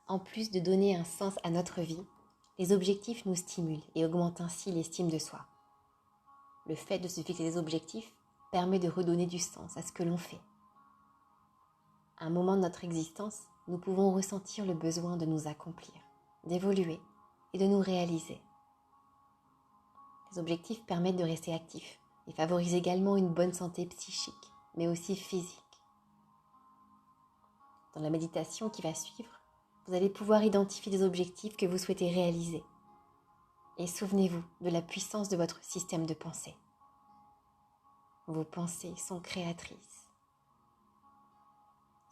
En plus de donner un sens à notre vie, les objectifs nous stimulent et augmentent ainsi l'estime de soi. Le fait de se fixer des objectifs permet de redonner du sens à ce que l'on fait. À un moment de notre existence, nous pouvons ressentir le besoin de nous accomplir, d'évoluer et de nous réaliser. Les objectifs permettent de rester actifs et favorisent également une bonne santé psychique, mais aussi physique. Dans la méditation qui va suivre, vous allez pouvoir identifier les objectifs que vous souhaitez réaliser. Et souvenez-vous de la puissance de votre système de pensée. Vos pensées sont créatrices.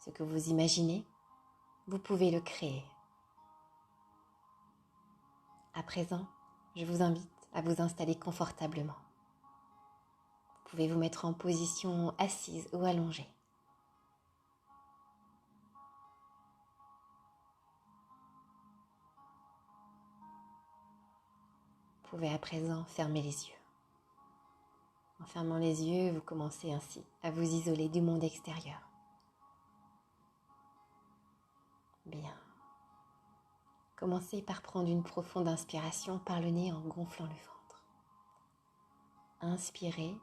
Ce que vous imaginez, vous pouvez le créer. À présent, je vous invite à vous installer confortablement. Vous pouvez vous mettre en position assise ou allongée. Vous pouvez à présent fermer les yeux. En fermant les yeux, vous commencez ainsi à vous isoler du monde extérieur. Bien. Commencez par prendre une profonde inspiration par le nez en gonflant le ventre. Inspirez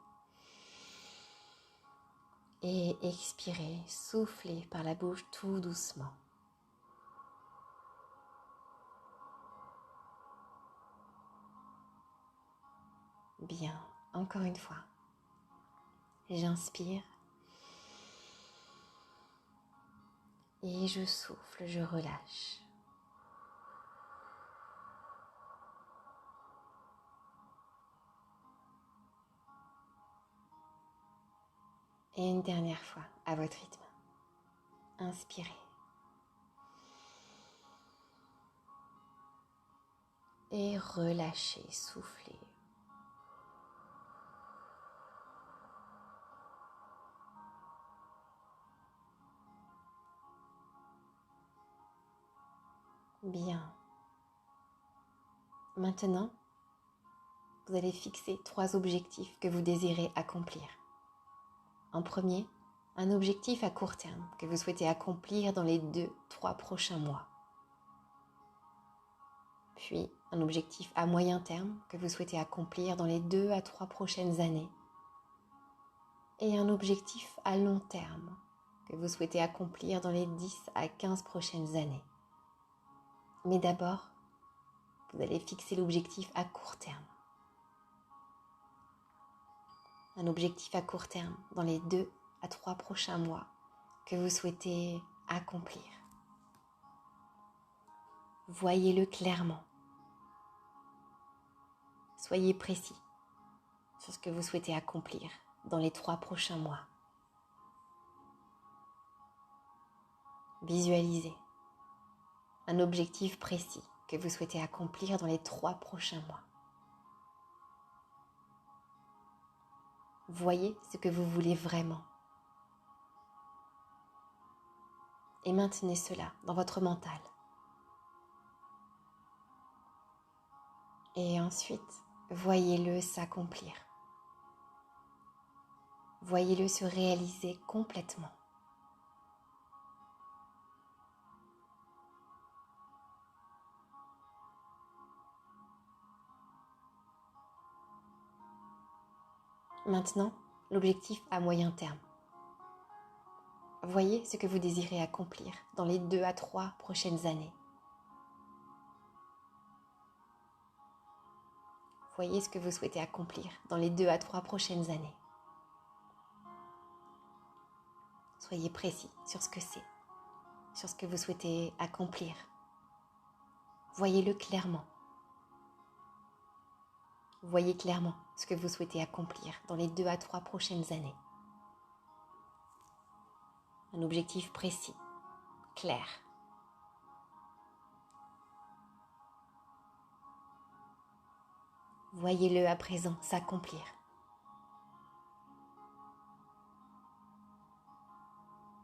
et expirez, soufflez par la bouche tout doucement. Bien, encore une fois. J'inspire et je souffle, je relâche. Et une dernière fois, à votre rythme. Inspirez. Et relâchez, soufflez. Bien. Maintenant, vous allez fixer 3 objectifs que vous désirez accomplir. En premier, un objectif à court terme que vous souhaitez accomplir dans les 2-3 prochains mois. Puis, un objectif à moyen terme que vous souhaitez accomplir dans les 2 à 3 prochaines années. Et un objectif à long terme que vous souhaitez accomplir dans les 10 à 15 prochaines années. Mais d'abord, vous allez fixer l'objectif à court terme. Un objectif à court terme dans les 2 à 3 prochains mois que vous souhaitez accomplir. Voyez-le clairement. Soyez précis sur ce que vous souhaitez accomplir dans les 3 prochains mois. Visualisez un objectif précis que vous souhaitez accomplir dans les 3 prochains mois. Voyez ce que vous voulez vraiment. Et maintenez cela dans votre mental. Et ensuite, voyez-le s'accomplir. Voyez-le se réaliser complètement. Maintenant, l'objectif à moyen terme. Voyez ce que vous désirez accomplir dans les 2 à 3 prochaines années. Voyez ce que vous souhaitez accomplir dans les 2 à 3 prochaines années. Soyez précis sur ce que c'est, sur ce que vous souhaitez accomplir. Voyez-le clairement. Voyez clairement ce que vous souhaitez accomplir dans les 2 à 3 prochaines années. Un objectif précis, clair. Voyez-le à présent s'accomplir.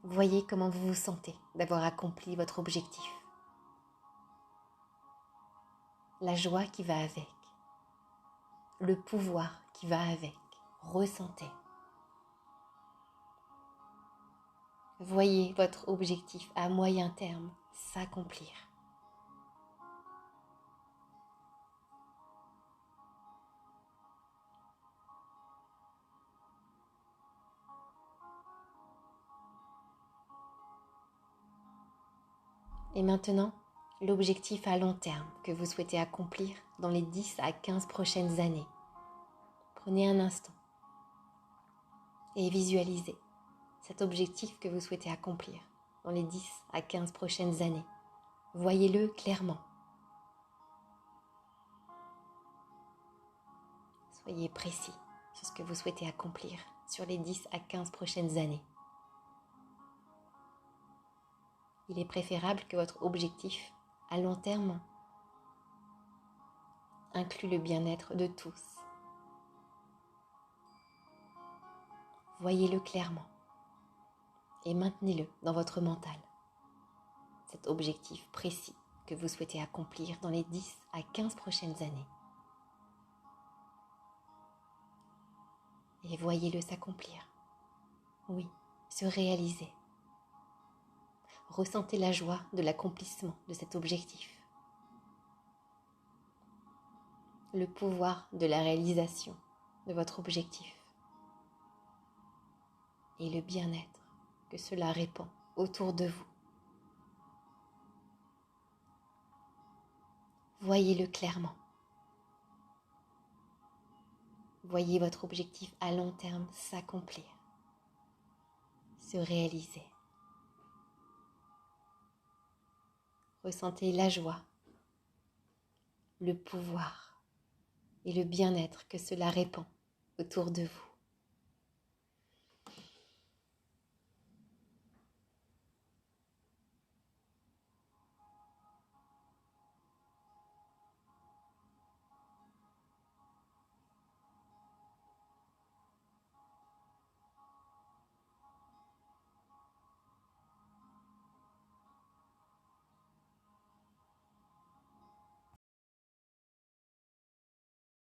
Voyez comment vous vous sentez d'avoir accompli votre objectif. La joie qui va avec. Le pouvoir qui va avec. Ressentez. Voyez votre objectif à moyen terme s'accomplir. Et maintenant, l'objectif à long terme que vous souhaitez accomplir dans les 10 à 15 prochaines années. Prenez un instant et visualisez cet objectif que vous souhaitez accomplir dans les 10 à 15 prochaines années. Voyez-le clairement. Soyez précis sur ce que vous souhaitez accomplir sur les 10 à 15 prochaines années. Il est préférable que votre objectif à long terme inclue le bien-être de tous. Voyez-le clairement et maintenez-le dans votre mental. Cet objectif précis que vous souhaitez accomplir dans les 10 à 15 prochaines années. Et voyez-le s'accomplir. Oui, se réaliser. Ressentez la joie de l'accomplissement de cet objectif. Le pouvoir de la réalisation de votre objectif. Et le bien-être que cela répand autour de vous. Voyez-le clairement. Voyez votre objectif à long terme s'accomplir, se réaliser. Ressentez la joie, le pouvoir et le bien-être que cela répand autour de vous.